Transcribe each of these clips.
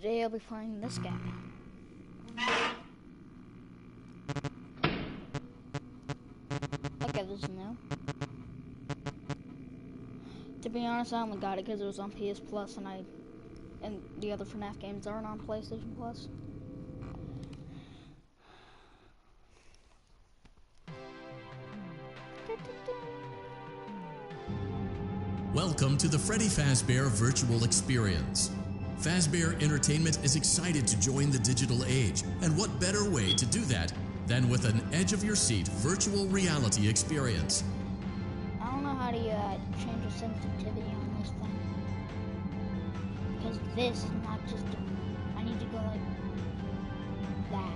today I'll be playing this game. Okay, this is new. To be honest, I only got it because it was on PS Plus, and the other Fnaf games aren't on PlayStation Plus. Welcome to the Freddy Fazbear Virtual Experience. Fazbear Entertainment is excited to join the digital age, and what better way to do that than with an edge-of-your-seat virtual reality experience. I don't know how to change the sensitivity on this thing. Because this is not just I need to go like that.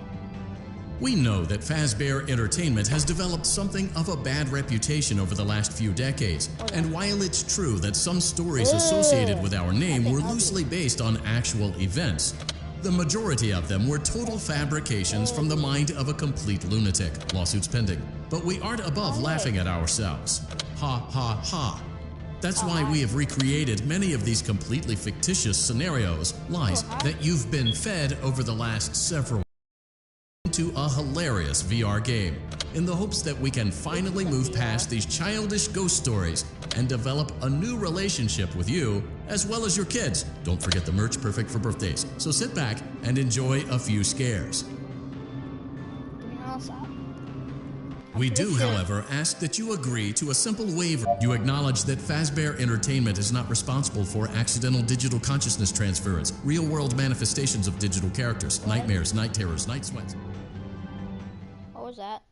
We know that Fazbear Entertainment has developed something of a bad reputation over the last few decades, and while it's true that some stories associated with our name were loosely based on actual events, the majority of them were total fabrications from the mind of a complete lunatic, lawsuits pending. But we aren't above laughing at ourselves. Ha ha ha. That's why we have recreated many of these completely fictitious scenarios, lies that you've been fed over the last several into a hilarious VR game, in the hopes that we can finally move past these childish ghost stories and develop a new relationship with you, as well as your kids. Don't forget the merch, perfect for birthdays. So sit back and enjoy a few scares. We do, however, ask that you agree to a simple waiver. You acknowledge that Fazbear Entertainment is not responsible for accidental digital consciousness transference, real-world manifestations of digital characters, nightmares, night terrors, night sweats. What was that?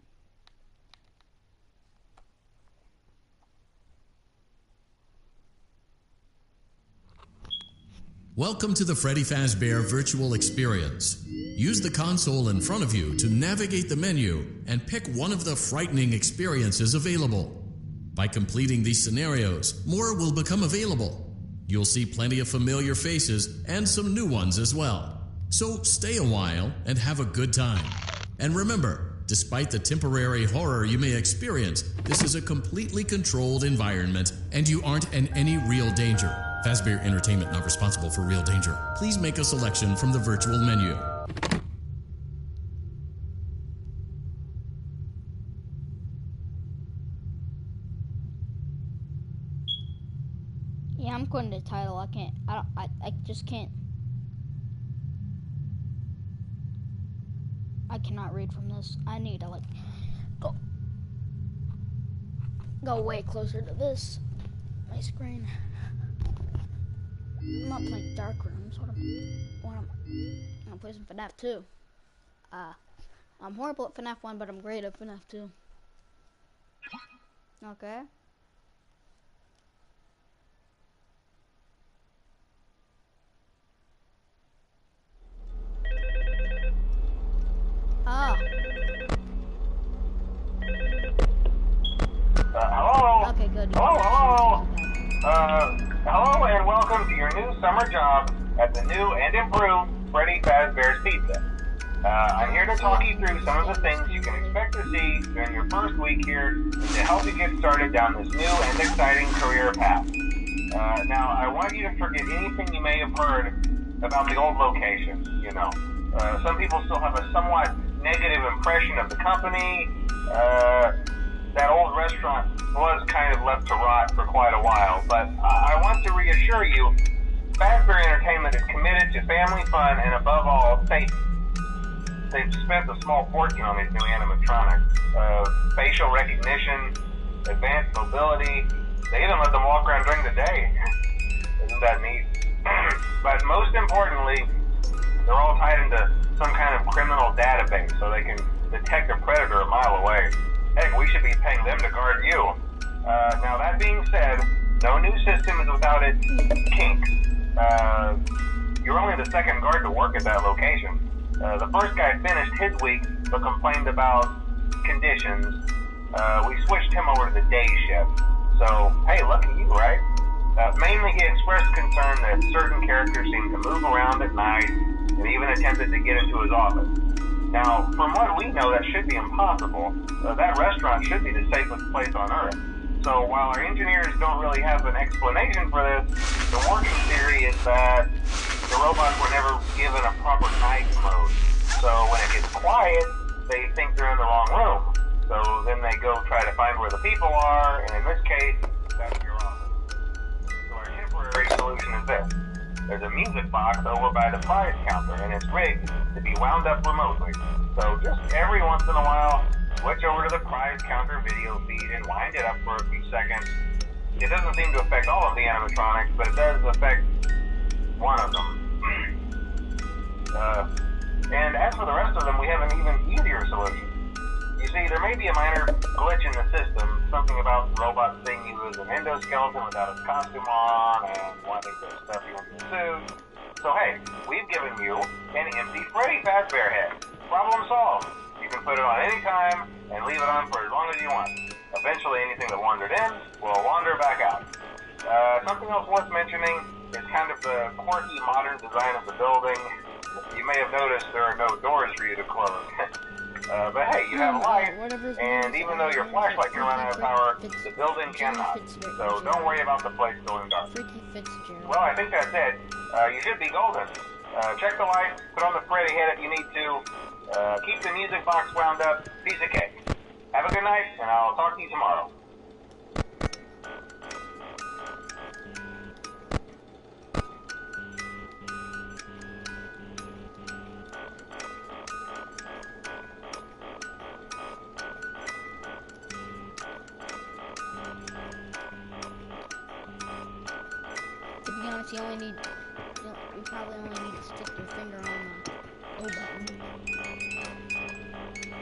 Welcome to the Freddy Fazbear Virtual Experience. Use the console in front of you to navigate the menu and pick one of the frightening experiences available. By completing these scenarios, more will become available. You'll see plenty of familiar faces and some new ones as well. So stay a while and have a good time. And remember, despite the temporary horror you may experience, this is a completely controlled environment and you aren't in any real danger. Fazbear Entertainment not responsible for real danger. Please make a selection from the virtual menu. Yeah, I'm quitting the title. I just can't. I cannot read from this. I need to go way closer to my screen. I'm not playing Dark Rooms. I'm gonna play some Fnaf 2. I'm horrible at Fnaf 1, but I'm great at Fnaf 2. Okay. Hello? Okay, good. Hello? Hello and welcome to your new summer job at the new and improved Freddy Fazbear's Pizza. I'm here to talk you through some of the things you can expect to see during your first week here to help you get started down this new and exciting career path. Now, I want you to forget anything you may have heard about the old location, you know. Some people still have a somewhat negative impression of the company. That old restaurant was kind of left to rot for quite a while, but I want to reassure you, Fazbear Entertainment is committed to family fun and above all, safety. They've spent a small fortune on these new animatronics. Facial recognition, advanced mobility, they even let them walk around during the day. Isn't that neat? But most importantly, they're all tied into some kind of criminal database so they can detect a predator a mile away. Heck, we should be paying them to guard you. Now that being said, no new system is without its kinks. You're only the second guard to work at that location. The first guy finished his week but complained about conditions. We switched him over to the day shift. So, hey, lucky you, right? Mainly he expressed concern that certain characters seemed to move around at night and even attempted to get into his office. Now, from what we know, that should be impossible. That restaurant should be the safest place on Earth. So while our engineers don't really have an explanation for this, the working theory is that the robots were never given a proper night mode. So when it gets quiet, they think they're in the wrong room. So then they go try to find where the people are, and in this case, that's your office. So our temporary solution is this. There's a music box over by the prize counter, and it's rigged to be wound up remotely. So just every once in a while, switch over to the prize counter video feed and wind it up for a few seconds. It doesn't seem to affect all of the animatronics, but it does affect one of them. And as for the rest of them, we have an even easier solution. You see, there may be a minor glitch in the system, something about robots seeing you as an endoskeleton without a costume on and wanting to stuff you into a suit. So hey, we've given you an empty Freddy Fazbear head. Problem solved. You can put it on any time and leave it on for as long as you want. Eventually anything that wandered in will wander back out. Something else worth mentioning is kind of the quirky modern design of the building. You may have noticed there are no doors for you to close. But hey, you have light, and even though your flashlight can run out of power, the building cannot. So don't worry about the place going dark. Well, I think that's it. You should be golden. Check the lights, put on the Freddy head if you need to. Keep the music box wound up. Piece of cake. Have a good night, and I'll talk to you tomorrow. To be honest, you probably only need to stick your finger on the O button.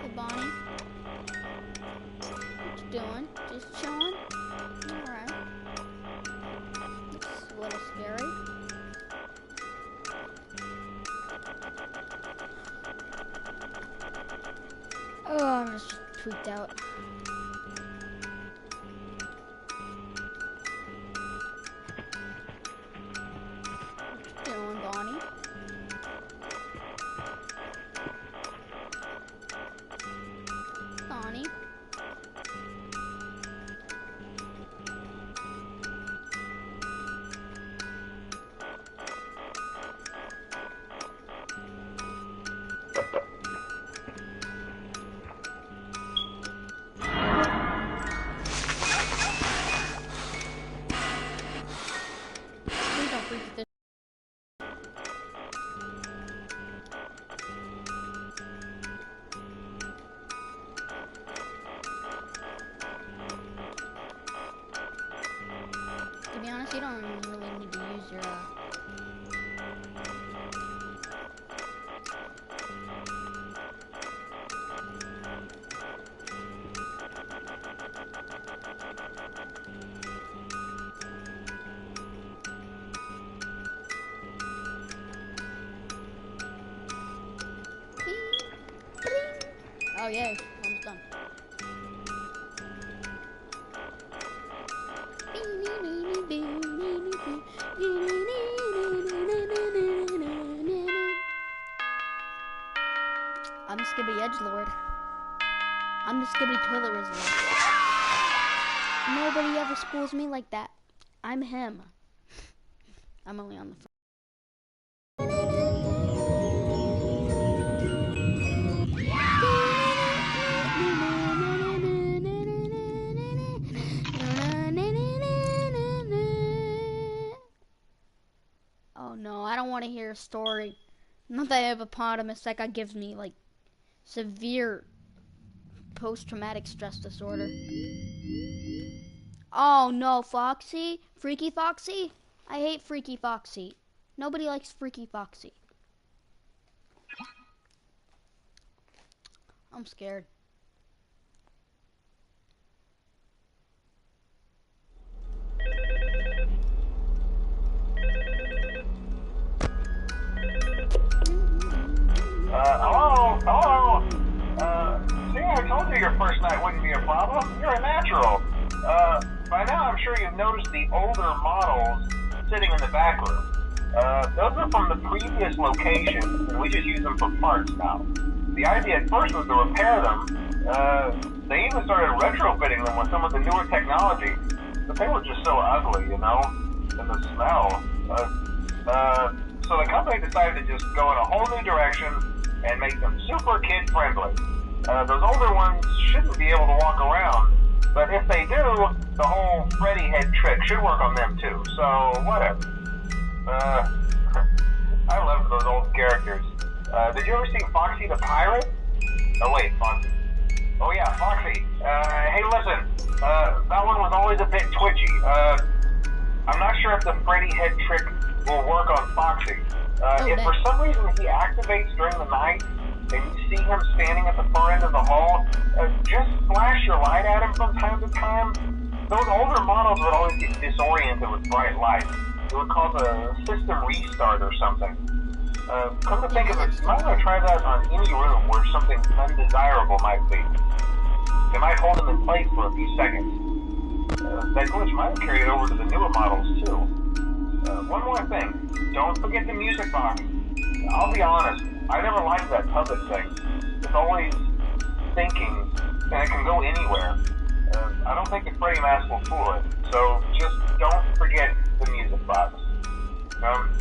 Hey, Bonnie. What you doing? Just chilling? Alright. Looks a little scary. Oh, I'm just tweaked out. Bonnie. Bonnie. Please don't freak this. To be honest, you don't really need to use your Oh yay, almost done. I'm the Skibbity Edgelord. I'm the Skibbity Toilet Resort. Nobody ever schools me like that. I'm him. I'm only on the phone. Oh no, I don't want to hear a story. Not that hippopotamus that guy gives me like severe post-traumatic stress disorder. Oh no, Foxy? Freaky Foxy? I hate Freaky Foxy. Nobody likes Freaky Foxy. I'm scared. Hello? See, I told you your first night wouldn't be a problem. You're a natural. By now I'm sure you've noticed the older models sitting in the back room. Those are from the previous location, and we just use them for parts now. The idea at first was to repair them. They even started retrofitting them with some of the newer technology, but they were just so ugly, you know? And the smell. So the company decided to just go in a whole new direction and make them super kid-friendly. Those older ones shouldn't be able to walk around, but if they do, the whole Freddy head trick should work on them too, so whatever. I loved those old characters. Did you ever see Foxy the Pirate? Oh wait, Foxy. Oh yeah, Foxy. Hey listen, that one was always a bit twitchy. I'm not sure if the Freddy head trick will work on Foxy. If for some reason he activates during the night, and you see him standing at the far end of the hall, just flash your light at him from time to time. Those older models would always get disoriented with bright light. It would cause a system restart or something. Come to think of it, you might want to try that on any room where something undesirable might be. It might hold them in place for a few seconds. That glitch might carry it over to the newer models too. One more thing, don't forget the music box. I'll be honest, I never liked that puppet thing. It's always thinking, and it can go anywhere. I don't think the Freddy mask will fool it, so just don't forget the music box.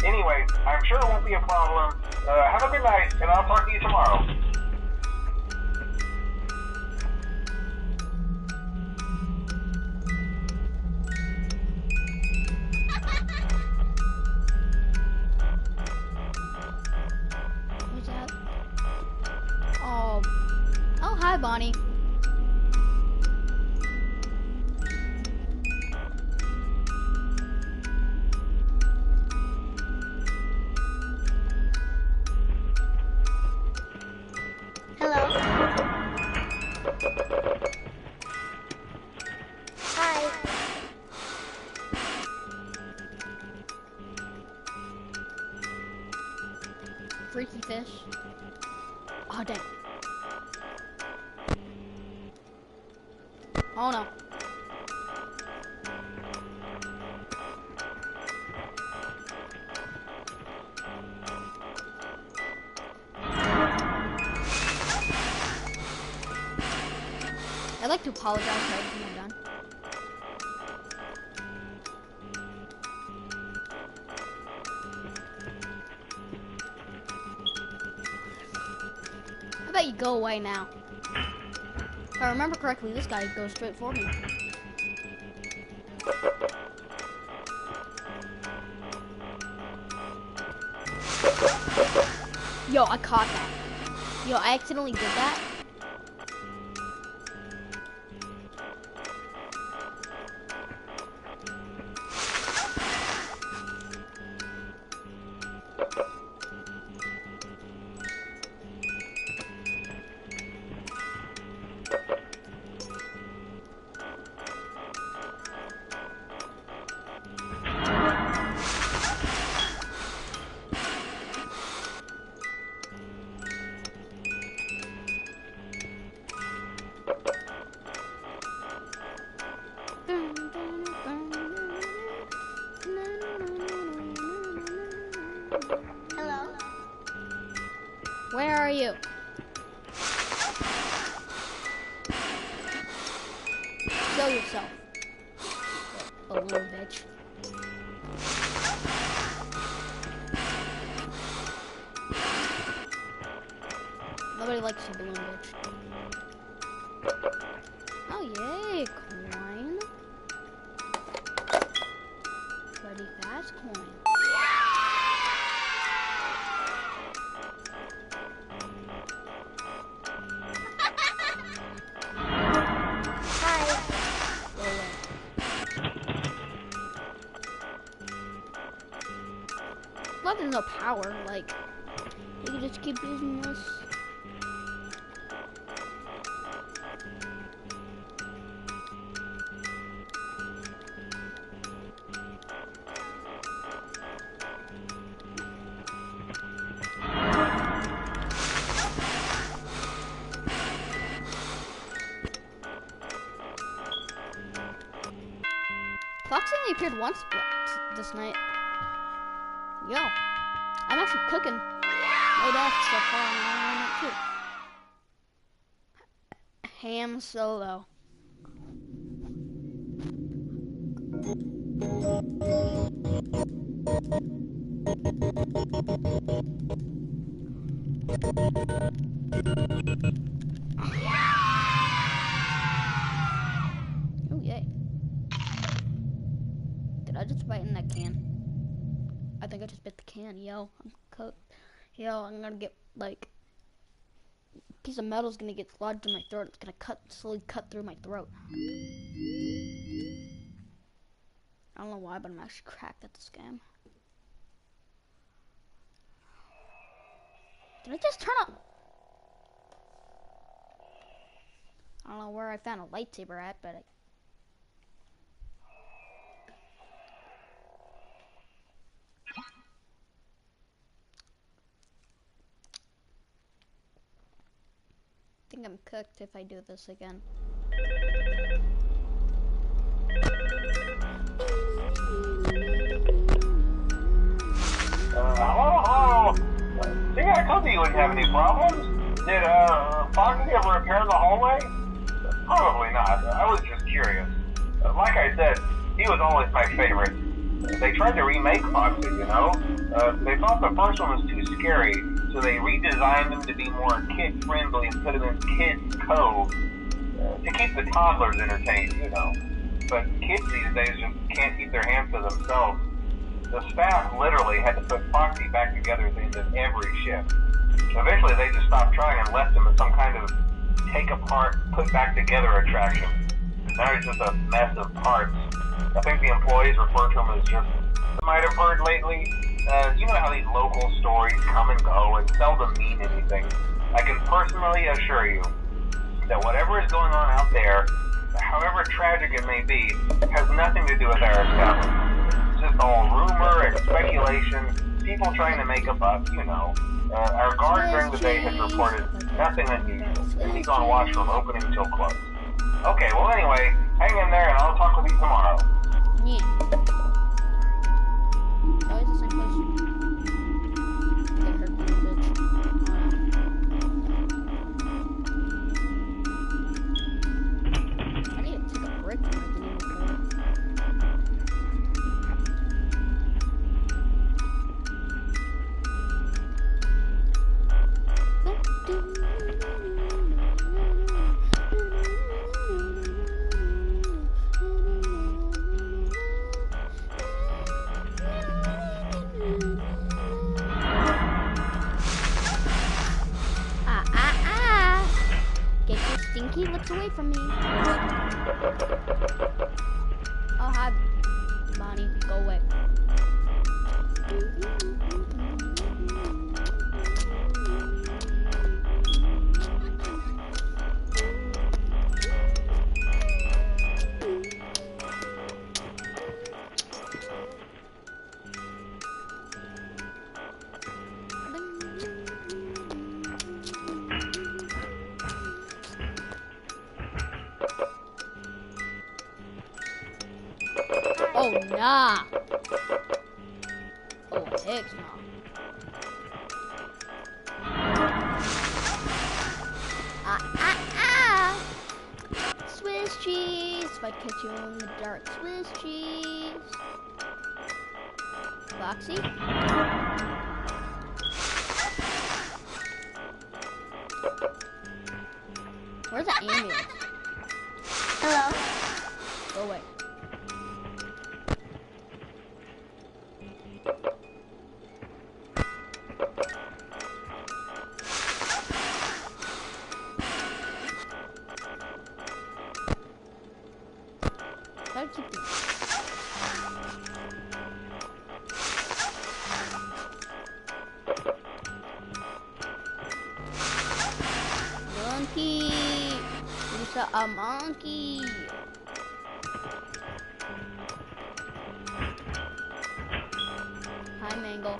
Anyway, I'm sure it won't be a problem. Have a good night, and I'll talk to you tomorrow. Who's that? Oh, hi, Bonnie. Freaky fish. Oh, dang. Oh, no. I'd like to apologize for everything I've done. How about you go away now? If I remember correctly, this guy goes straight for me. Yo, I caught that. Yo, I accidentally did that. Hello? Where are you? Show yourself. Balloon bitch. Nobody likes a balloon bitch. Oh yay, coin. Freddy Fast coin. Well, there's no power, like, we can just keep using this. Foxy only appeared once this night. Yo, I'm actually cooking. No deaths so far on that too. Ham solo. Oh, yay. Did I just bite in that can? I think I just bit the can. Yo, I'm cooked. Yo, I'm gonna get, like, a piece of metal's gonna get lodged in my throat. It's gonna slowly cut through my throat. I don't know why, but I'm actually cracked at this game. Did I just turn on? I don't know where I found a lightsaber at, but I think I'm cooked if I do this again. Hello? See, I told you wouldn't have any problems. Did, Foxy ever appear in the hallway? Probably not. I was just curious. Like I said, he was always my favorite. They tried to remake Foxy, you know? They thought the first one was too scary, so they redesigned him to be more kid-friendly and put him in Kids Cove to keep the toddlers entertained, you know. But kids these days just can't keep their hands to themselves. The staff literally had to put Foxy back together at the end of every shift. Eventually, they just stopped trying and left him as some kind of take-apart, put-back-together attraction. Now he's just a mess of parts. I think the employees refer to him as just... You might have heard lately, you know how these local stories come and go and seldom mean anything. I can personally assure you that whatever is going on out there, however tragic it may be, has nothing to do with our establishment. It's just all rumor and speculation, people trying to make a buck, you know. Our guard during the day has reported nothing unusual, and he's on watch from opening till close. Okay, well anyway, hang in there and I'll talk with you tomorrow. Yeah. Always the same place. Get hurt, little bitch. I need to take a break from my video recording. Get your stinky lips away from me. Oh, hi, Bonnie. Go away. Oh, nah. Oh, heck no. Swiss cheese. If I catch you in the dark, Swiss cheese. Foxy? Where's the ambulance? Hello? Go away. Monkey! You saw a monkey! Hi, Mangle.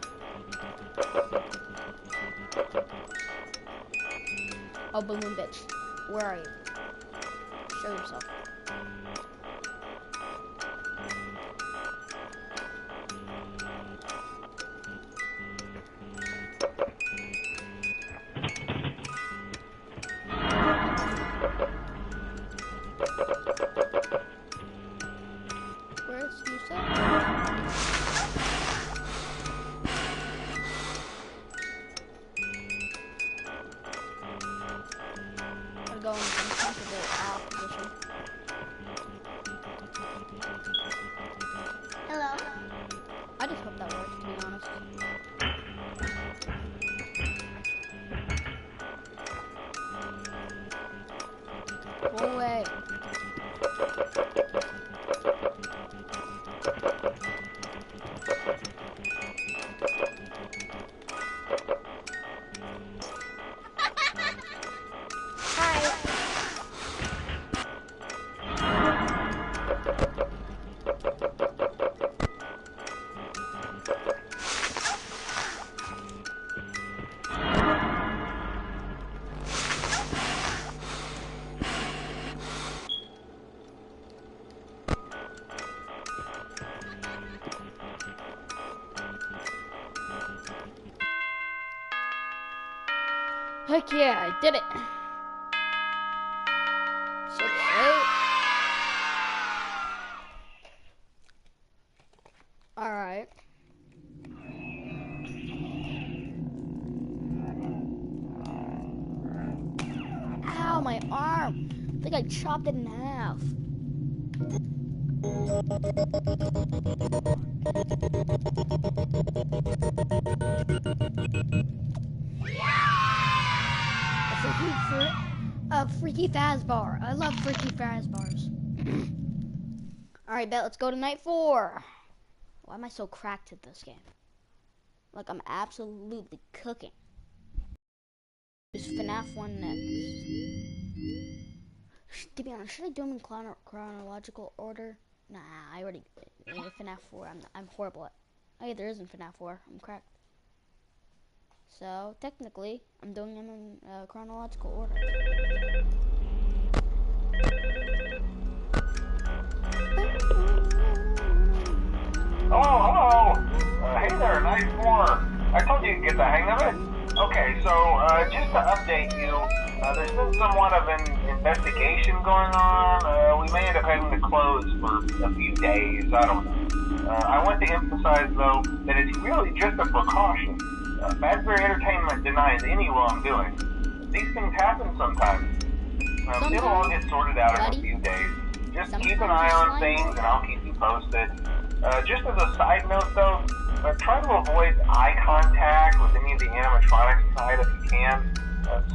Oh, balloon bitch. Where are you? Show yourself. Where's you, sir? I just hope that works, to be honest. Go away. Heck yeah, I did it. 6-8. Alright. Ow, my arm. I think I chopped it in half. A freaky Fazbar. I love freaky Fazbars. Alright, bet. Let's go to night 4. Why am I so cracked at this game? Like, I'm absolutely cooking. Is Fnaf 1 next? To be honest, should I do them in chronological order? Nah, I already Fnaf 4. I'm horrible at. Oh yeah, there isn't Fnaf 4. I'm cracked. So technically, I'm doing them in chronological order. Hello. Hey there, night 4. I told you to get the hang of it. Okay, so just to update you, there's been somewhat of an investigation going on. We may end up having to close for a few days. I don't know. I want to emphasize, though, that it's really just a precaution. Fazbear Entertainment denies any wrongdoing. These things happen sometimes. It'll all get sorted out in a few days. Just keep an eye on things, and I'll keep you posted. Just as a side note, though, try to avoid eye contact with any of the animatronics inside if you can.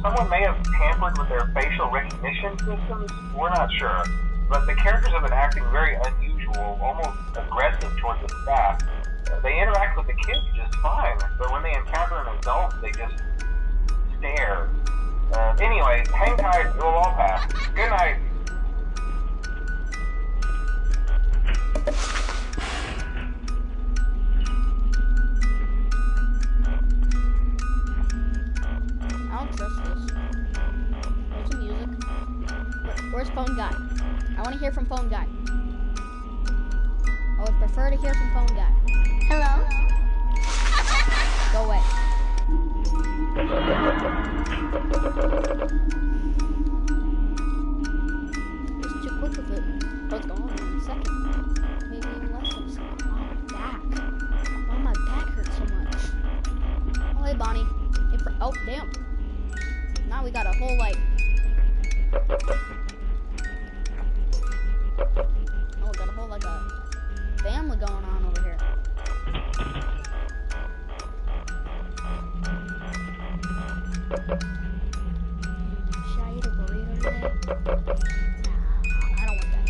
Someone may have tampered with their facial recognition systems. We're not sure. But the characters have been acting very unusual, almost aggressive towards the staff. They interact with the kids just fine, but when they encounter an adult, they just stare. Anyway, hang tight, it'll all pass. Good night. I don't trust this. Where's the music? Where's phone guy? I want to hear from phone guy. I would prefer to hear from phone guy. Hello? Go away. It's too quick with it. Oh, it's gone in a second. Maybe even less than a second. Oh, my back. Why my back hurts so much? Oh, hey, Bonnie. Oh, damn. Now we got a whole, like... Oh, we got a whole, like, a family going on over here. Should I eat a burrito today? Nah, I don't want that.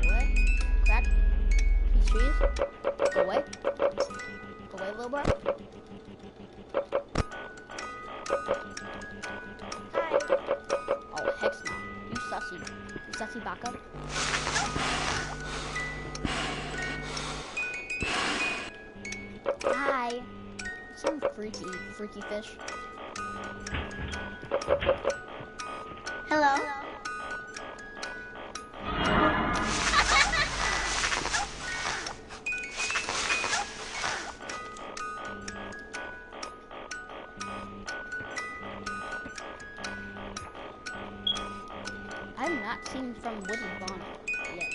What? Crack? Piece of cheese? Go away. Go away, little bro. Oh, heck no. You sussy. You sussy baka. Hi. Some freaky fish. Hello? I have not seen from Wizard Bonnet yet.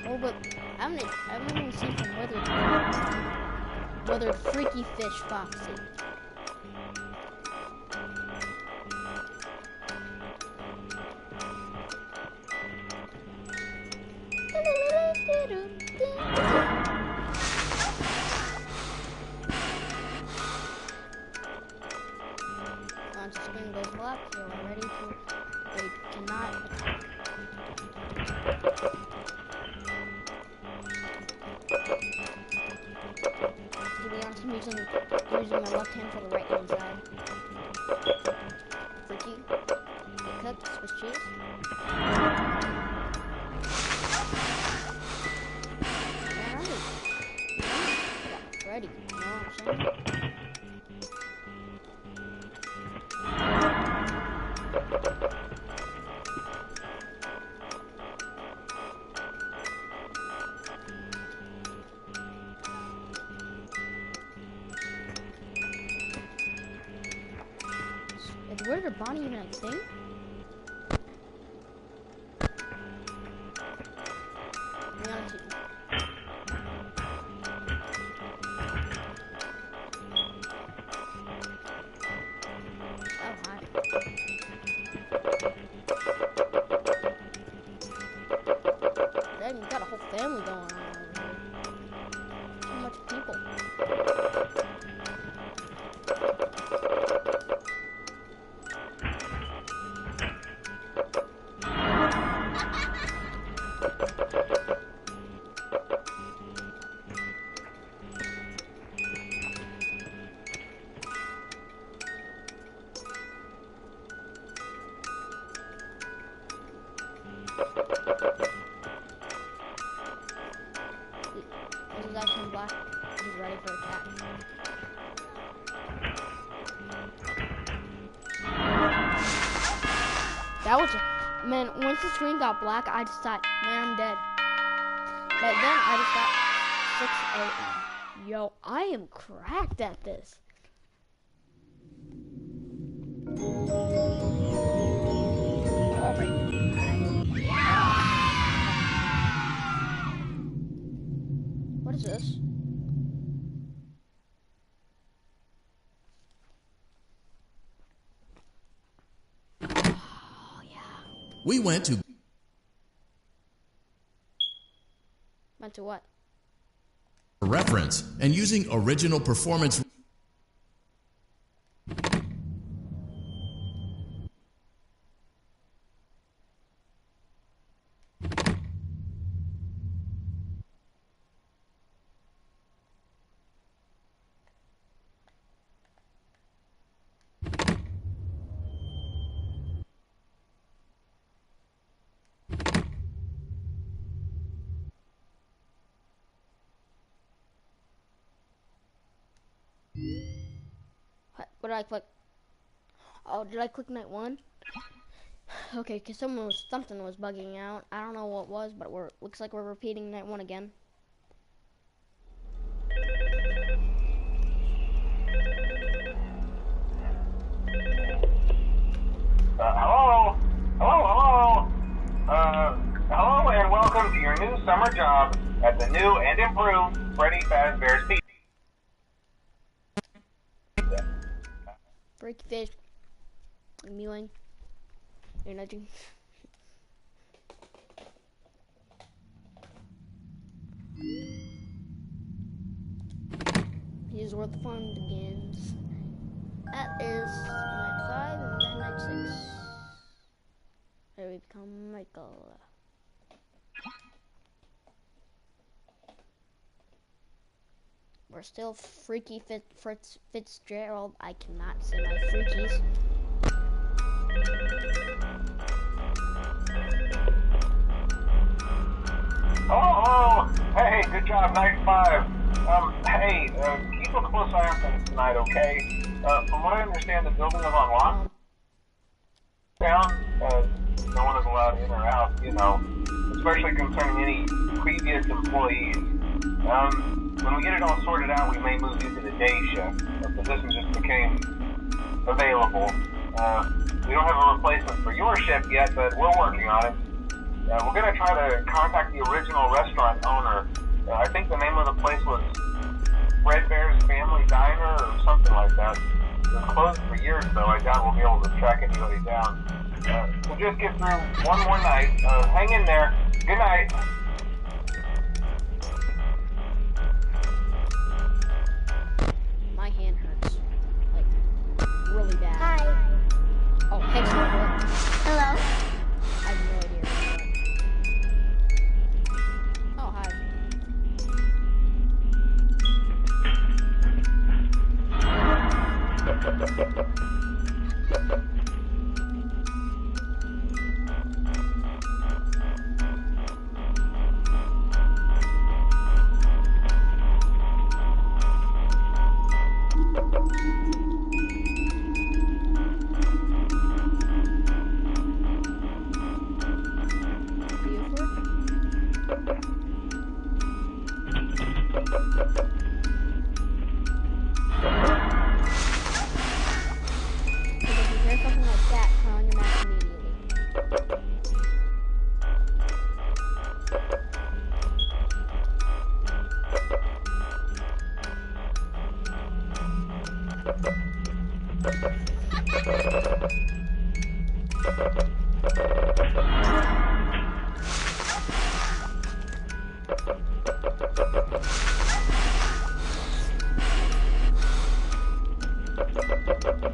Oh, but I haven't even seen from Wizard Bonnet. Brother Freaky Fish Foxy. Once the screen goes black, you are ready to. They cannot attack. To be honest, I'm using my left hand for the right hand side. Freaky. Get cooked, Swiss cheese. Alright. Ready. You know what I'm saying? Is Word of Bonnie even a thing? Be honest with you. Oh, hi. Dang, we got a whole family going on over here. Too much people. This is actually black. He's ready for attack. That was man. Once the screen got black, I just thought, man, I'm dead. But then I just got 6 a.m. Yo, I am cracked at this. What is this? Oh, yeah. We went to Went to what? reference and using original performance. What did I click? Oh, did I click night 1? Okay, because something was bugging out. I don't know what was, but looks like we're repeating night 1 again. Hello? Hello and welcome to your new summer job at the new and improved Freddy Fazbear's Pizza. Freaky fish. I'm mewing. You're nudging. Here's where the fun begins. That is night 5 and then night 6. Here we become Michael. We're still Freaky Fitzgerald. I cannot say my freakies. Oh, hey, good job, night 5. Hey, keep a close eye on things tonight, okay? From what I understand, the building is on lockdown. No one is allowed in or out, you know, especially concerning any previous employees. When we get it all sorted out, we may move you to the day shift. The position just became available. We don't have a replacement for your shift yet, but we're working on it. We're going to try to contact the original restaurant owner. I think the name of the place was Fredbear's Family Diner or something like that. It was closed for years, though. I doubt we'll be able to track anybody down. So just get through one more night. Hang in there. Good night. My hand hurts. Like, really bad. Hi. Oh, hex over. Hello. I have no idea. Oh, hi.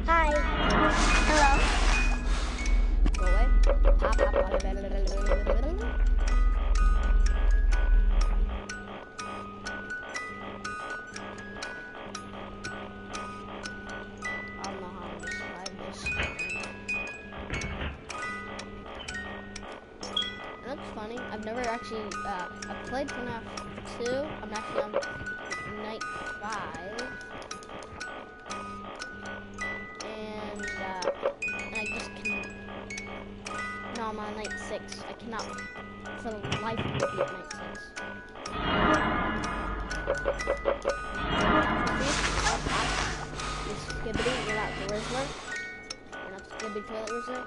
Hi. Hello. Go away. I don't know how to describe this. And that's funny. I've never actually, I've played Fnaf 2. I'm actually on night 5. And I just can. No, I'm on night 6. I cannot, for the life of me, beat night 6. You're Skibbity, you're not the Rizzler. You're not the Skibbity Toilet Rizzler.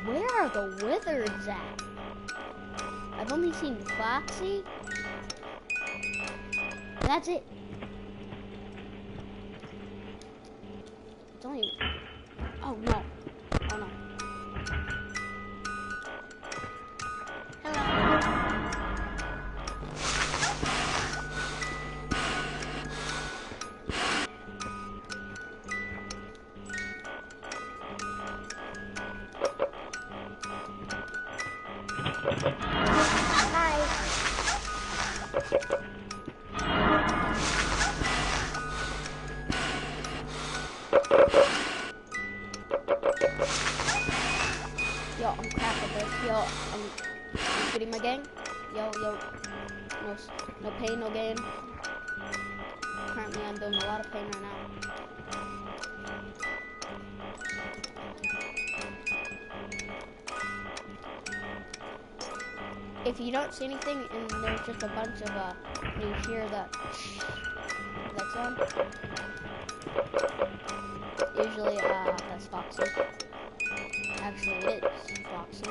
Where are the wizards at? I've only seen Foxy. That's it. It's only. Oh no. Oh no. Hello. Hi. Yo, I'm crap at this. Yo, I'm getting my gang. Yo, no pain, no gain. Currently, I'm doing a lot of pain right now. If you don't see anything and there's just a bunch of you hear that sound, usually that's Foxy. Actually, it is Foxy.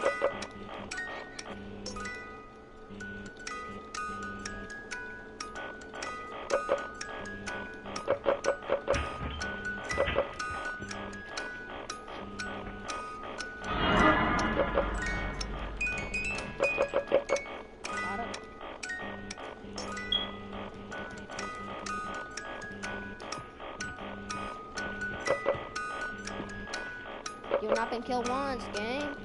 Got it. You've not been killed once, gang.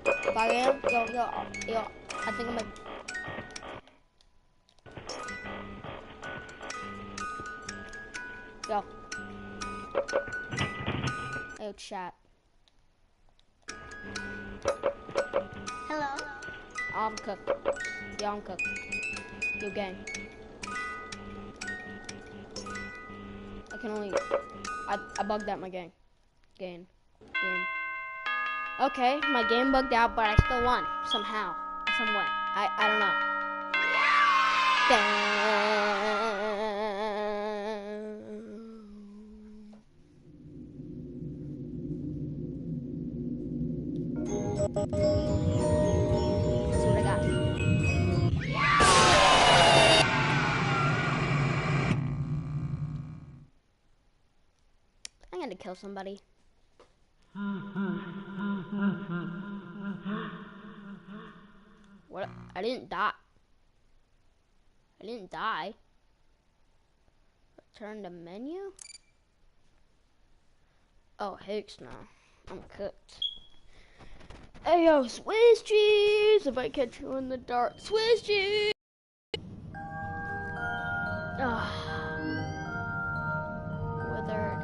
If I am, yo, I think I'm like. Yo. Yo, chat. Hello. I'm cooked. Yo, I'm cooked. Yo, gang. I can only. I bugged out my gang. Game. Okay, my game bugged out, but I still won somehow, some way. I don't know. Let's see what I got. kill somebody. What? I didn't die. I didn't die. Return to menu? Oh, heck no. I'm cooked. Hey, yo, Swiss cheese! If I catch you in the dark, Swiss cheese! Withered.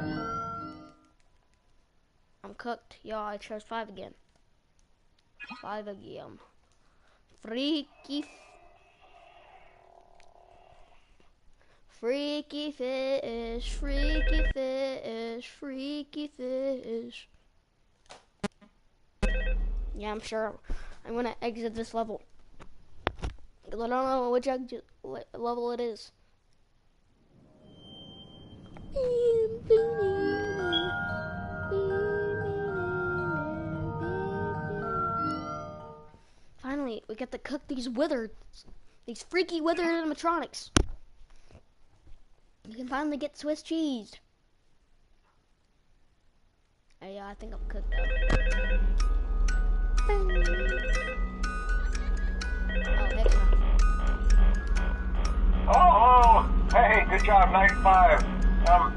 I'm cooked. Yo, I chose 5 again. 5 again. Freaky fish, freaky fish, freaky fish. Yeah, I'm sure I'm gonna exit this level. Because I don't know which level it is. Finally, we get to cook these freaky withered animatronics. You can finally get Swiss cheese. Hey, yeah, I think I'm cooked though. Oh, heck no. Oh, hey, good job, night 5.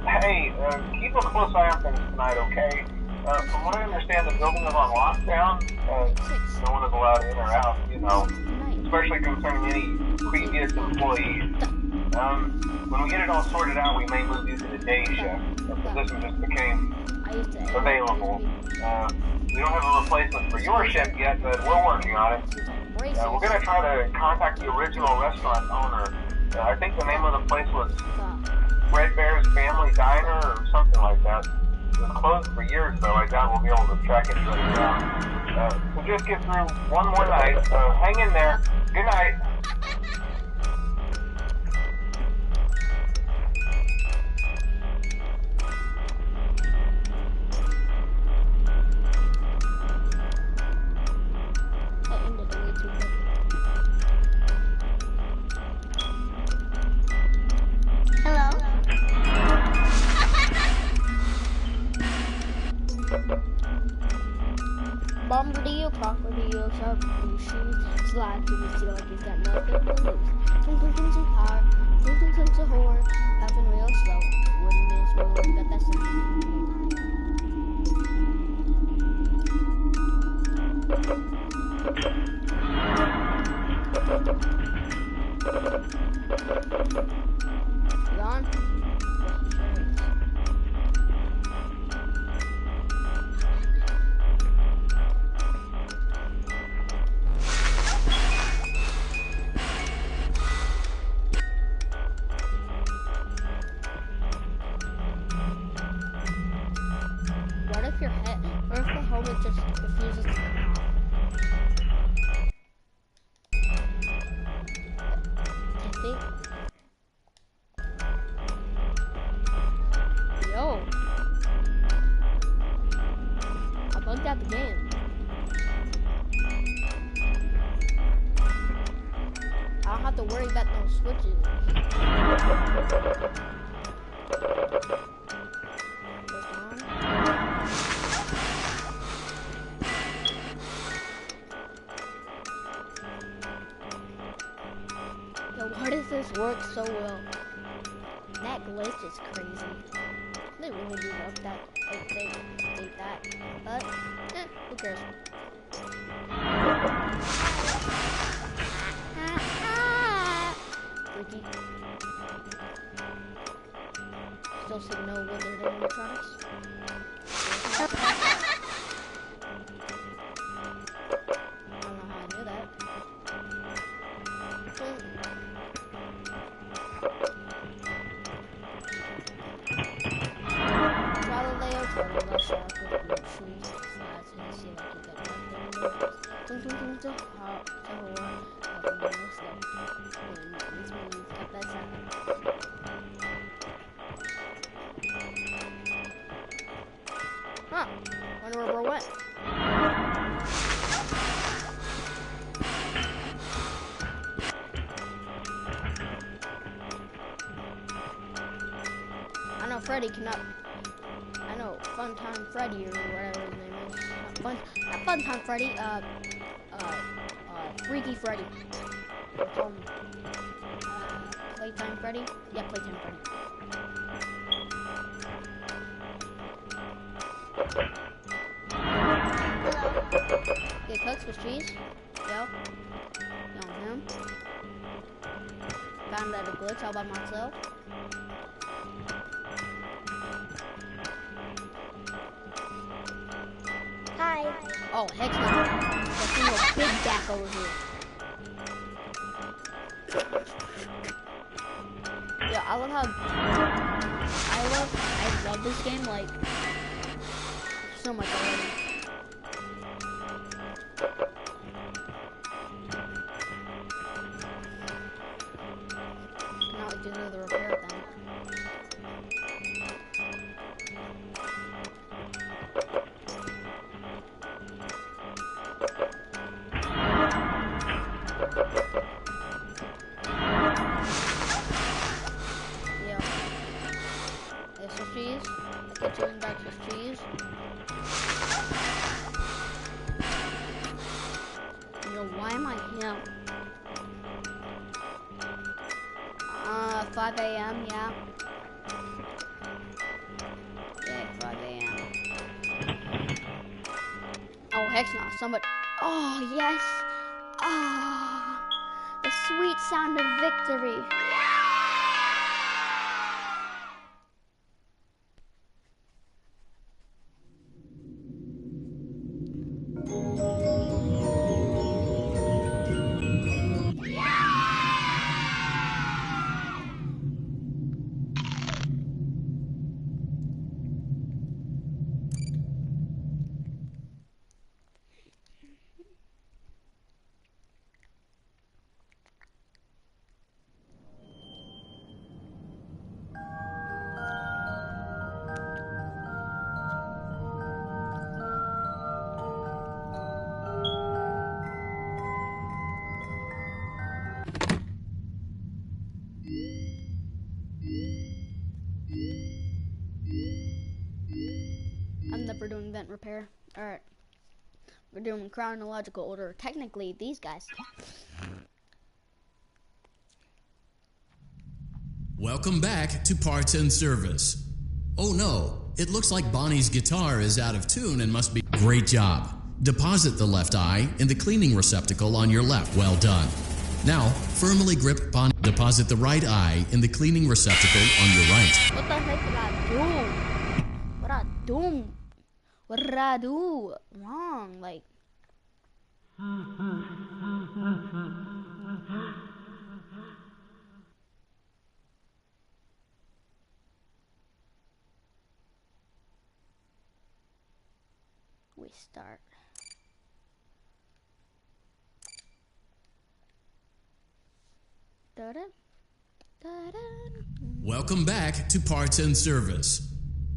Hey, keep a close eye on things tonight, okay? From what I understand, the building is on lockdown. No one is allowed in or out, you know, especially concerning any previous employees. When we get it all sorted out, we may move you to the day shift. The position just became available. We don't have a replacement for your shift yet, but we're working on it. We're going to try to contact the original restaurant owner. I think the name of the place was Red Bear's Family Diner or something like that. It was closed for years, though. I doubt we'll be able to track it down. So just get through one more night. Hang in there. Good night. Bombardier, crocodile, sharp blue shoes, slide to the seal like he's got nothing to lose. Tung tung tung so hard, tung tung tung so hard, laughing real slow. Wouldn't miss roll, got that something. Gone? What if your head, or if the helmet just refuses to come off? I think. Yo. I bugged out the game. I don't have to worry about those switches. Why does this work so well? That glitch is crazy. They really do love that. They update that. But, who cares? Freaky. Still see no withered animatronics. I don't know how I knew that. Galileo turning the shark with blue shoes, slides and see like you got nothing to lose. Tung tung tung to hot, to horn, having no slow. This means you've got that sound. Huh, wonder where Bro went. Freddy cannot. I know Funtime Freddy or whatever his name is. Not Funtime Freddy. Freaky Freddy. Call him, Playtime Freddy. Yeah, Playtime Freddy. Get cooks with cheese. Yo. Young him. Found out a glitch all by myself. Hi. Oh, heck no. There's a big back over here. Yeah, I love this game, like, so much already. Now we do the repair thing. Cheese. Get two bags of cheese. Yo, why am I here? 5 a.m. Yeah. Yeah, 5 a.m. Oh, heck no! Somebody. Oh yes. Oh, the sweet sound of victory. I'm never doing vent repair. Alright. We're doing chronological order. Technically, these guys. Welcome back to Parts and Service. Oh no, it looks like Bonnie's guitar is out of tune and must be... Great job. Deposit the left eye in the cleaning receptacle on your left. Well done. Now, firmly grip Bonnie. Deposit the right eye in the cleaning receptacle on your right. What the heck did I do? What did I do wrong? Like... We start. Welcome back to Parts and Service.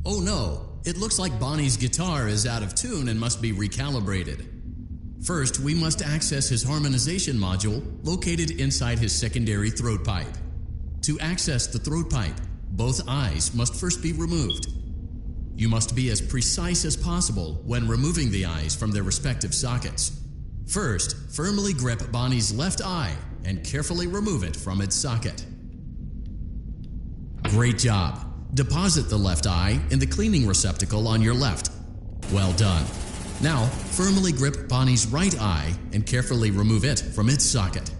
Oh no, it looks like Bonnie's guitar is out of tune and must be recalibrated. First, we must access his harmonization module located inside his secondary throat pipe. To access the throat pipe, both eyes must first be removed. You must be as precise as possible when removing the eyes from their respective sockets. First, firmly grip Bonnie's left eye and carefully remove it from its socket. Great job. Deposit the left eye in the cleaning receptacle on your left. Well done. Now, firmly grip Bonnie's right eye and carefully remove it from its socket.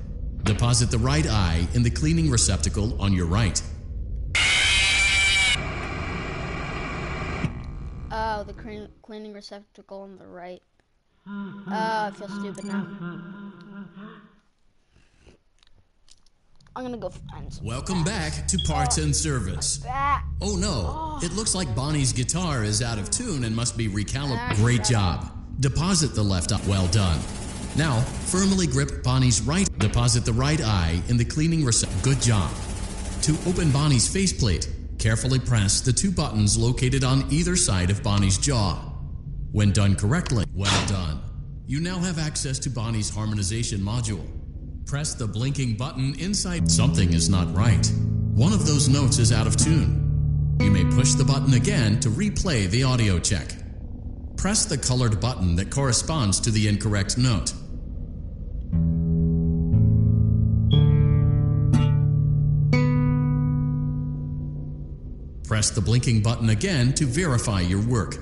Deposit the right eye in the cleaning receptacle on your right. Oh, the cleaning receptacle on the right. Oh, I feel stupid now. I'm gonna go find some. Welcome back to Parts and Service. Oh no, it looks like Bonnie's guitar is out of tune and must be recalibrated. Great job. Deposit the left eye. Well done. Now, firmly grip Bonnie's right. Deposit the right eye in the cleaning receptacle. Good job. To open Bonnie's faceplate, carefully press the two buttons located on either side of Bonnie's jaw. When done correctly, well done. You now have access to Bonnie's harmonization module. Press the blinking button inside. Something is not right. One of those notes is out of tune. You may push the button again to replay the audio check. Press the colored button that corresponds to the incorrect note. Press the blinking button again to verify your work.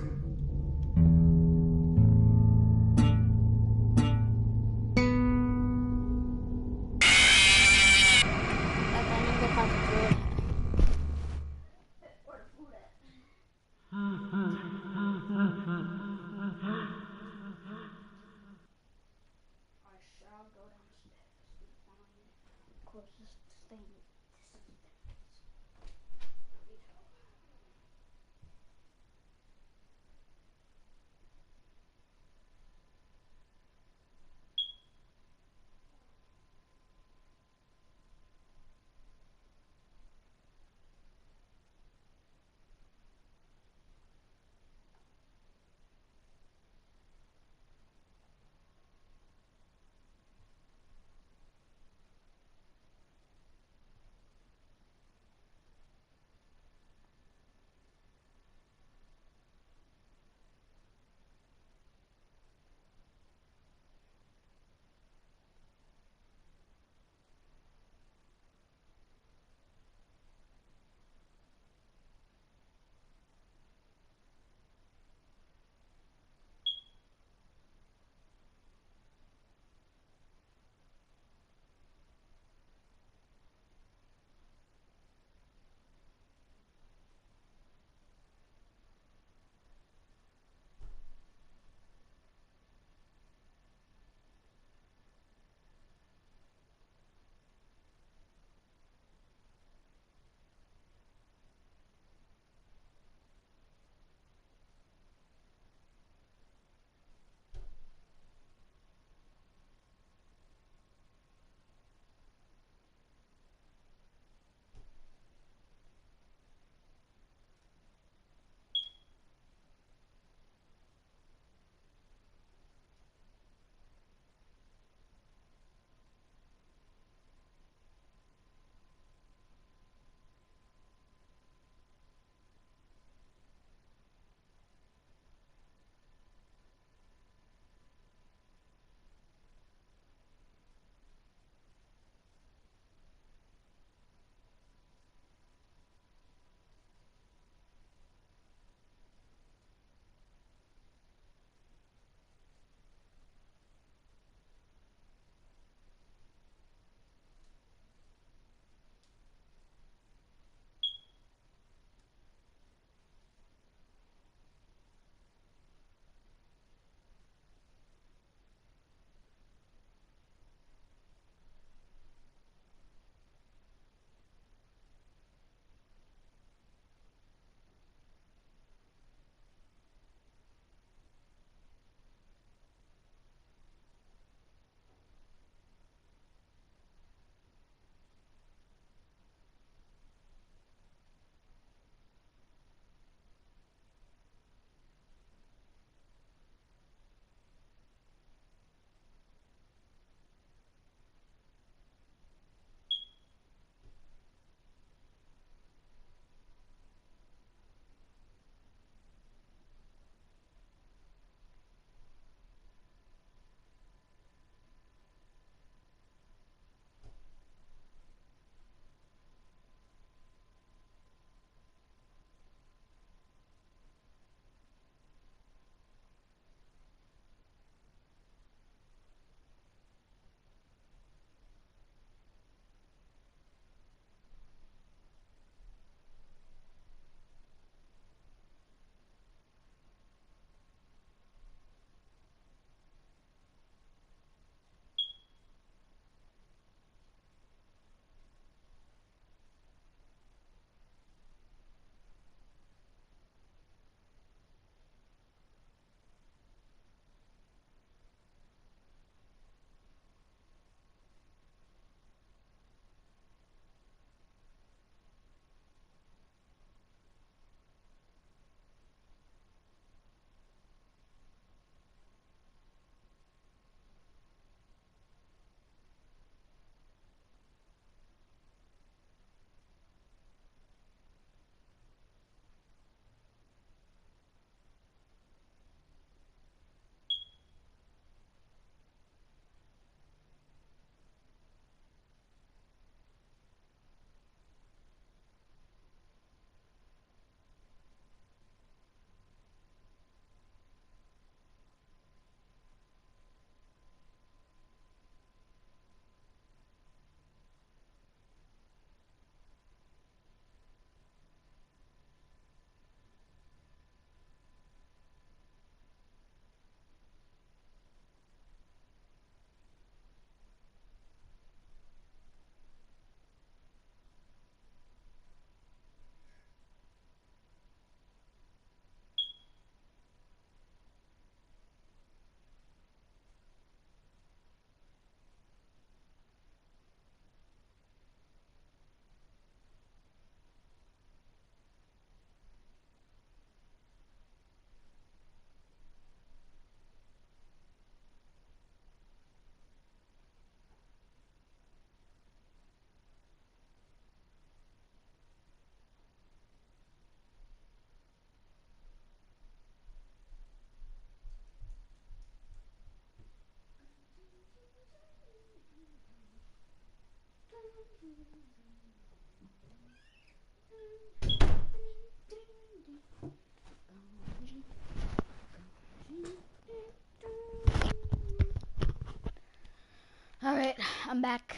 I'm back.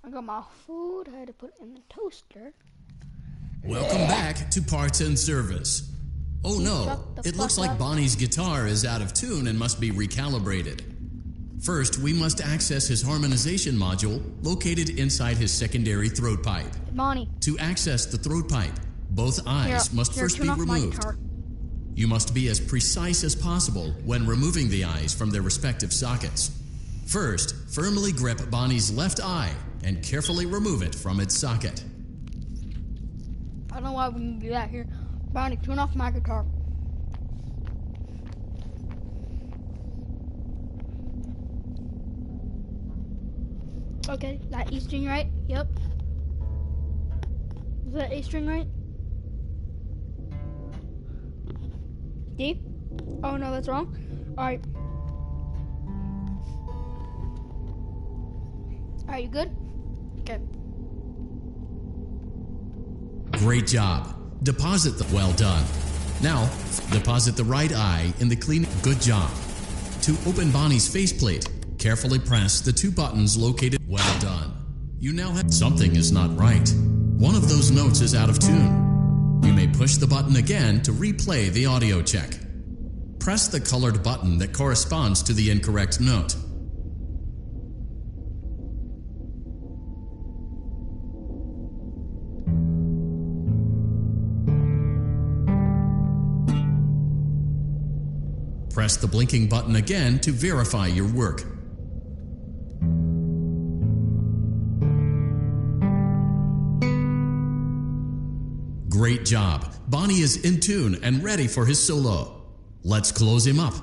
I got my food. I had to put it in the toaster. Welcome back to Parts and Service. Oh no, it looks like Bonnie's guitar is out of tune and must be recalibrated. First, we must access his harmonization module located inside his secondary throat pipe. Bonnie. To access the throat pipe, both eyes must first be removed. You must be as precise as possible when removing the eyes from their respective sockets. First, firmly grip Bonnie's left eye and carefully remove it from its socket. I don't know why we can do that here. Bonnie, turn off my guitar. Okay, that E string right? Yep. Is that A string right? D? Oh no, that's wrong. Alright. Alright, you good? Okay. Great job. Deposit the well done. Now, deposit the right eye in the clean. Good job. To open Bonnie's faceplate, carefully press the two buttons located. Well done. You now have something is not right. One of those notes is out of tune. You may push the button again to replay the audio check. Press the colored button that corresponds to the incorrect note. Press the blinking button again to verify your work. Great job. Bonnie is in tune and ready for his solo. Let's close him up.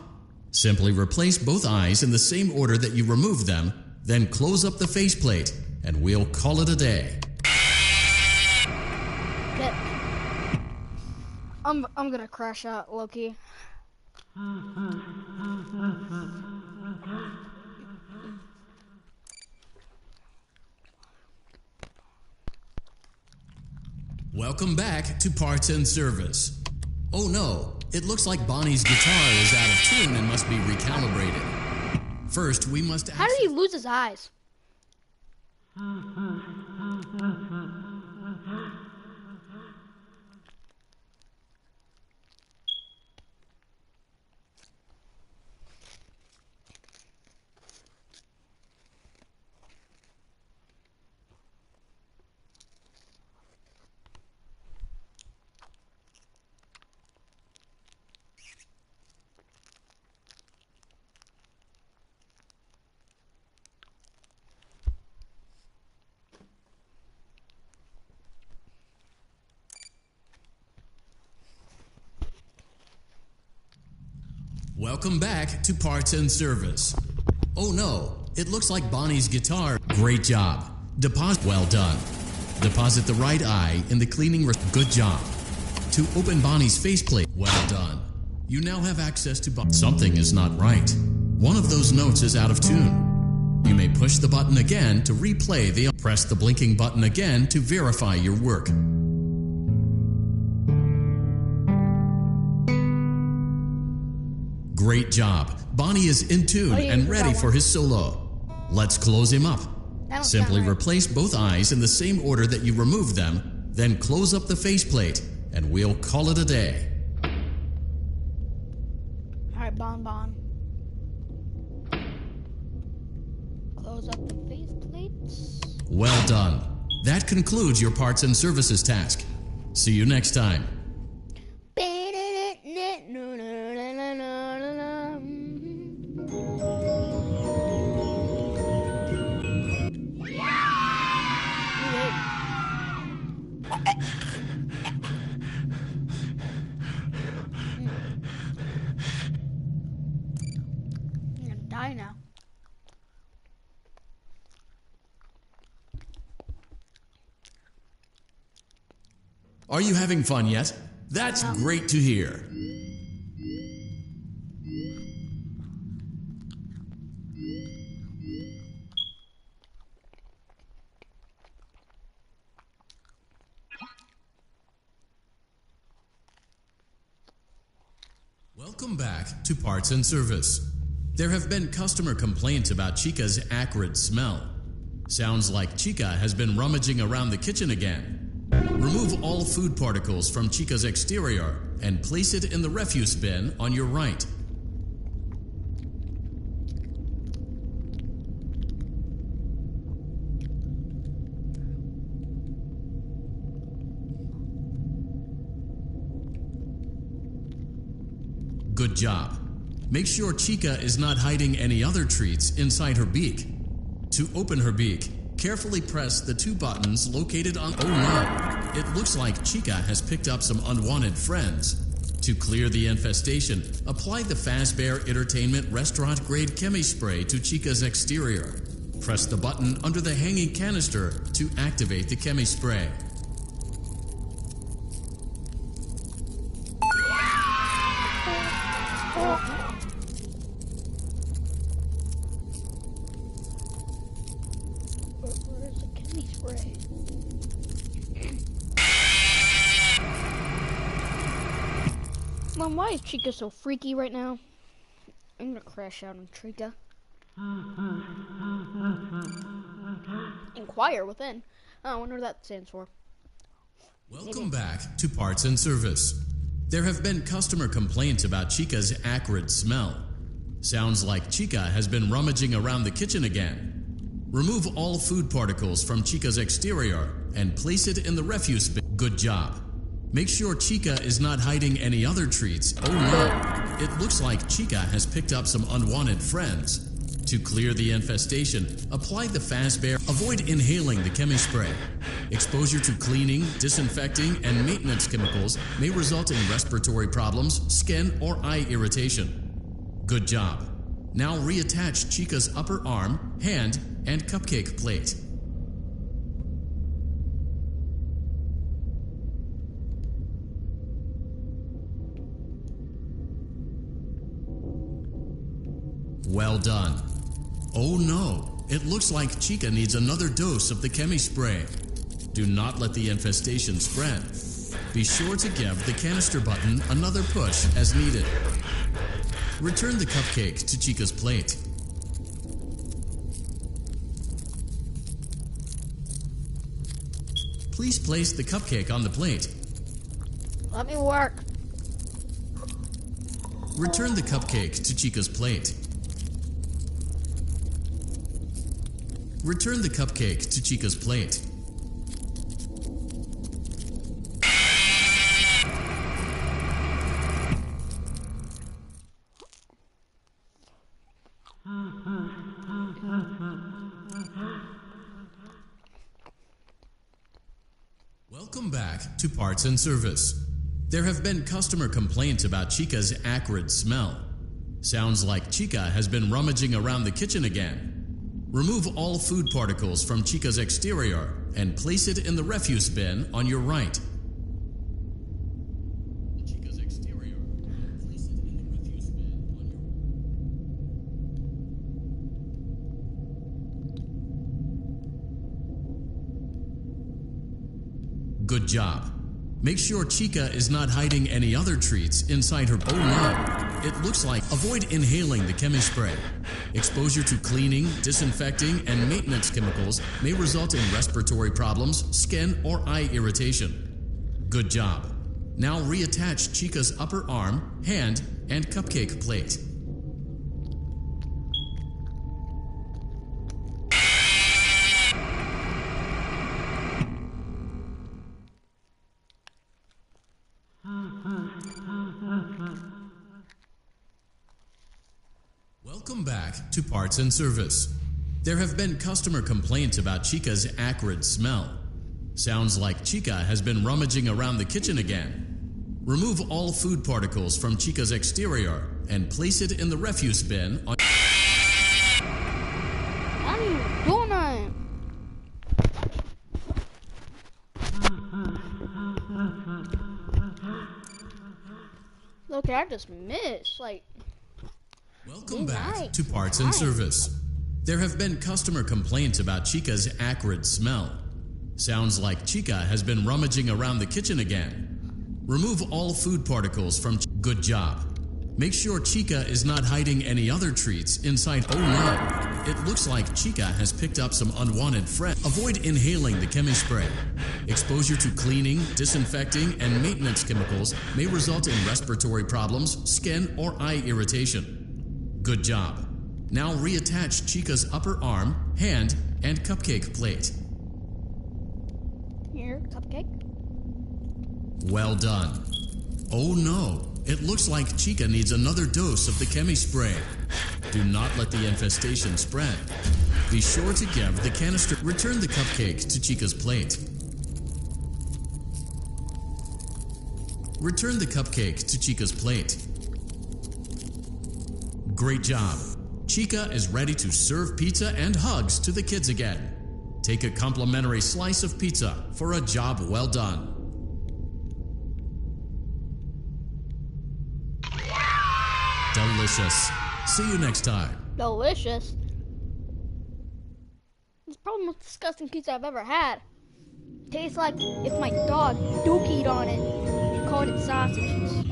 Simply replace both eyes in the same order that you removed them, then close up the faceplate, and we'll call it a day. I'm gonna crash out, Loki. Welcome back to Parts and Service. Oh no, it looks like Bonnie's guitar is out of tune and must be recalibrated. First, we must... How did he lose his eyes? Welcome back to Parts and Service. Oh no, it looks like Bonnie's guitar... Great job. Deposit... Well done. Deposit the right eye in the cleaning... Good job. To open Bonnie's faceplate... Well done. You now have access to... Something is not right. One of those notes is out of tune. You may push the button again to replay the... Press the blinking button again to verify your work. Great job. Bonnie is in tune and ready for his solo. Let's close him up. Simply replace both eyes in the same order that you removed them, then close up the faceplate, and we'll call it a day. Alright, Bon. Close up the faceplates. Well done. That concludes your Parts and Services task. See you next time. I'm gonna die now. Are you having fun yet? That's great to hear. Welcome back to Parts and Service. There have been customer complaints about Chica's acrid smell. Sounds like Chica has been rummaging around the kitchen again. Remove all food particles from Chica's exterior and place it in the refuse bin on your right. Good job. Make sure Chica is not hiding any other treats inside her beak. To open her beak, carefully press the two buttons located on... Oh no! It looks like Chica has picked up some unwanted friends. To clear the infestation, apply the Fazbear Entertainment restaurant-grade chemi spray to Chica's exterior. Press the button under the hanging canister to activate the chemi spray. Where's the chemi spray? Mom, why is Chica so freaky right now? I'm gonna crash out on Chica. Inquire within. Oh, I wonder what that stands for. Welcome back to Parts and Service. There have been customer complaints about Chica's acrid smell. Sounds like Chica has been rummaging around the kitchen again. Remove all food particles from Chica's exterior and place it in the refuse bin. Good job. Make sure Chica is not hiding any other treats. Oh no! It looks like Chica has picked up some unwanted friends. To clear the infestation, apply the Fazbear. Avoid inhaling the chemi spray. Exposure to cleaning, disinfecting, and maintenance chemicals may result in respiratory problems, skin, or eye irritation. Good job. Now reattach Chica's upper arm, hand, and cupcake plate. Well done. Oh no, it looks like Chica needs another dose of the chemi spray. Do not let the infestation spread. Be sure to give the canister button another push as needed. Return the cupcake to Chica's plate. Please place the cupcake on the plate. Let me work. Return the cupcake to Chica's plate. Return the cupcake to Chica's plate. Welcome back to Parts and Service. There have been customer complaints about Chica's acrid smell. Sounds like Chica has been rummaging around the kitchen again. Remove all food particles from Chica's exterior and place it in the refuse bin on your right. Chica's exterior. Place it in the refuse bin on your... Good job. Make sure Chica is not hiding any other treats inside her... Oh no! It looks like... Avoid inhaling the chemi spray. Exposure to cleaning, disinfecting, and maintenance chemicals may result in respiratory problems, skin, or eye irritation. Good job. Now reattach Chica's upper arm, hand, and cupcake plate. Welcome back to Parts and Service. There have been customer complaints about Chica's acrid smell. Sounds like Chica has been rummaging around the kitchen again. Remove all food particles from Chica's exterior and place it in the refuse bin on... What are you doing? Look, I just missed. Like... Welcome back to Parts and Service. There have been customer complaints about Chica's acrid smell. Sounds like Chica has been rummaging around the kitchen again. Remove all food particles from... Good job. Make sure Chica is not hiding any other treats inside. Oh no! It looks like Chica has picked up some unwanted Fred. Avoid inhaling the chemi spray. Exposure to cleaning, disinfecting, and maintenance chemicals may result in respiratory problems, skin, or eye irritation. Good job. Now reattach Chica's upper arm, hand, and cupcake plate. Here, cupcake. Well done. Oh no! It looks like Chica needs another dose of the chemi spray. Do not let the infestation spread. Be sure to give the canister. Return the cupcake to Chica's plate. Return the cupcake to Chica's plate. Great job. Chica is ready to serve pizza and hugs to the kids again. Take a complimentary slice of pizza for a job well done. Delicious. See you next time. Delicious. It's probably the most disgusting pizza I've ever had. Tastes like if my dog dookied on it and called it sausages.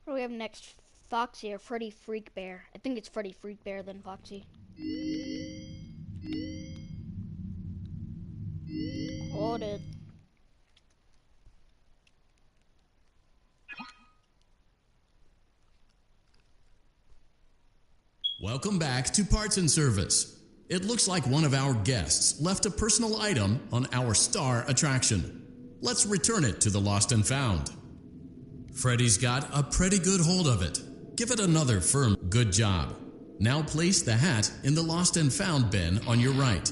What do we have next? Foxy or Freddy Freak Bear? I think it's Freddy Freak Bear than Foxy. Hold it. Welcome back to Parts and Service. It looks like one of our guests left a personal item on our star attraction. Let's return it to the Lost and Found. Freddy's got a pretty good hold of it. Give it another firm good job. Now place the hat in the Lost and Found bin on your right.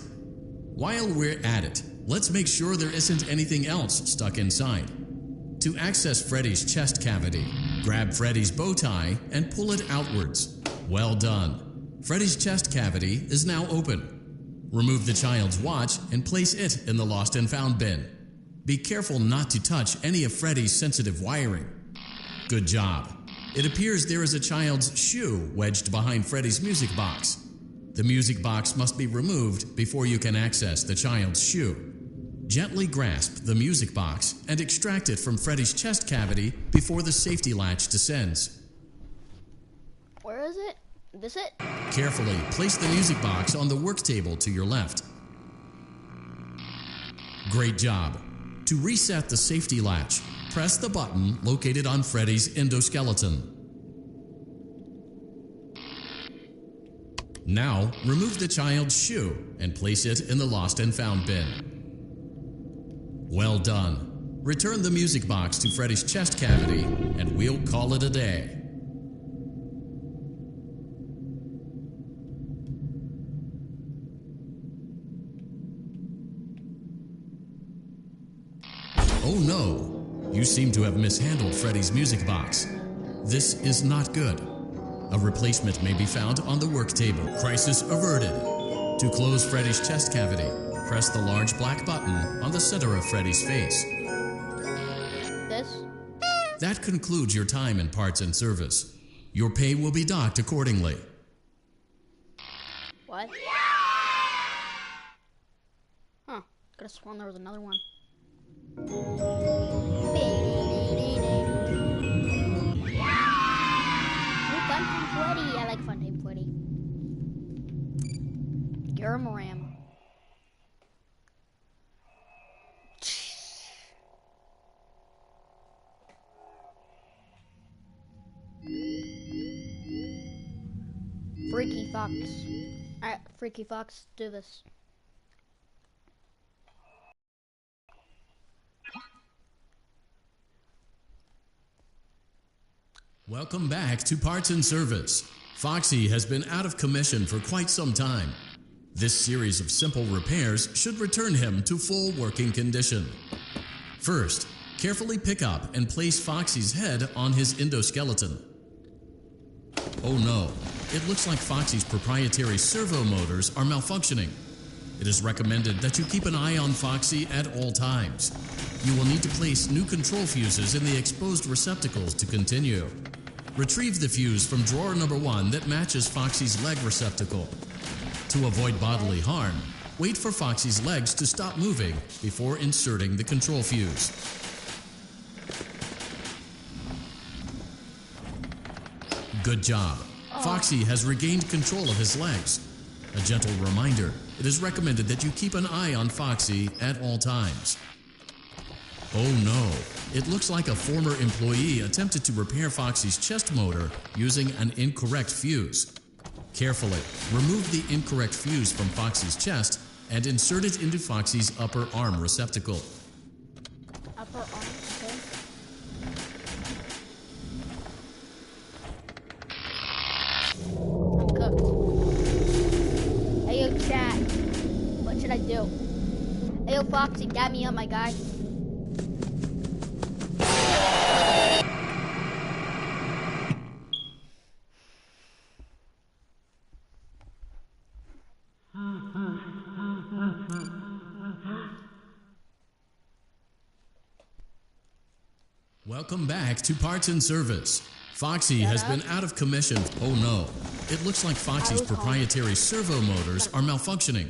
While we're at it, let's make sure there isn't anything else stuck inside. To access Freddy's chest cavity, grab Freddy's bow tie and pull it outwards. Well done. Freddy's chest cavity is now open. Remove the child's watch and place it in the Lost and Found bin. Be careful not to touch any of Freddy's sensitive wiring. Good job. It appears there is a child's shoe wedged behind Freddy's music box. The music box must be removed before you can access the child's shoe. Gently grasp the music box and extract it from Freddy's chest cavity before the safety latch descends. Where is it? This it? Carefully place the music box on the work table to your left. Great job. To reset the safety latch, press the button located on Freddy's endoskeleton. Now, remove the child's shoe and place it in the Lost and Found bin. Well done. Return the music box to Freddy's chest cavity, and we'll call it a day. Oh no! You seem to have mishandled Freddy's music box. This is not good. A replacement may be found on the work table. Crisis averted. To close Freddy's chest cavity, press the large black button on the center of Freddy's face. This? That concludes your time in Parts and Service. Your pay will be docked accordingly. What? Huh. Could have sworn there was another one. Fun Time Freddy. I like Fun Time Freddy. Gurmaram. Freaky Fox. Alright, Freaky Fox, do this. Welcome back to Parts and Service. Foxy has been out of commission for quite some time. This series of simple repairs should return him to full working condition. First, carefully pick up and place Foxy's head on his endoskeleton. Oh no, it looks like Foxy's proprietary servo motors are malfunctioning. It is recommended that you keep an eye on Foxy at all times. You will need to place new control fuses in the exposed receptacles to continue. Retrieve the fuse from drawer number 1 that matches Foxy's leg receptacle. To avoid bodily harm, wait for Foxy's legs to stop moving before inserting the control fuse. Good job. Foxy has regained control of his legs. A gentle reminder, it is recommended that you keep an eye on Foxy at all times. Oh no, it looks like a former employee attempted to repair Foxy's chest motor using an incorrect fuse. Carefully, remove the incorrect fuse from Foxy's chest and insert it into Foxy's upper arm receptacle. Upper arm, okay. I'm cooked. Hey, yo, chat. What should I do? Hey, yo, Foxy, dab me up, my guy. Welcome back to Parts and Service. Foxy has been out of commission. Oh no, it looks like Foxy's proprietary servo motors are malfunctioning.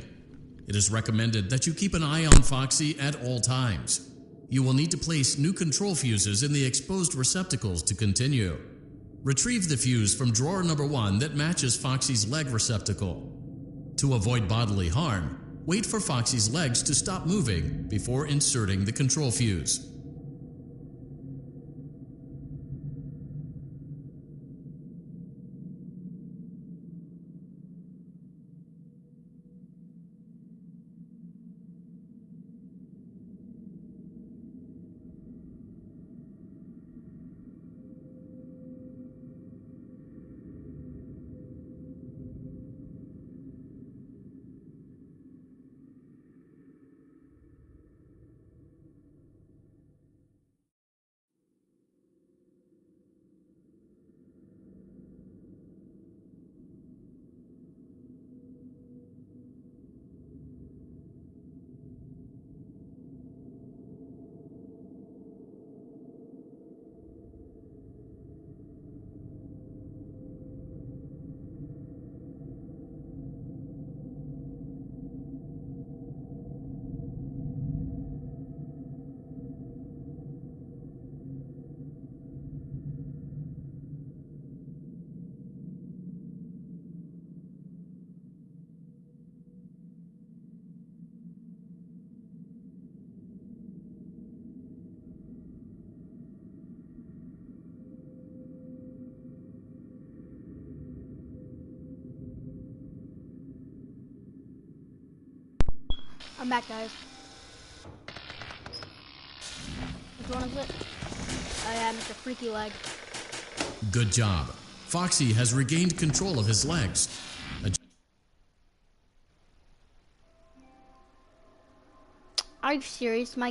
It is recommended that you keep an eye on Foxy at all times. You will need to place new control fuses in the exposed receptacles to continue. Retrieve the fuse from drawer number 1 that matches Foxy's leg receptacle. To avoid bodily harm, wait for Foxy's legs to stop moving before inserting the control fuse. I'm back, guys. Which one is it? Oh yeah, Mr. Freaky Leg. Good job. Foxy has regained control of his legs. Are you serious, Mike?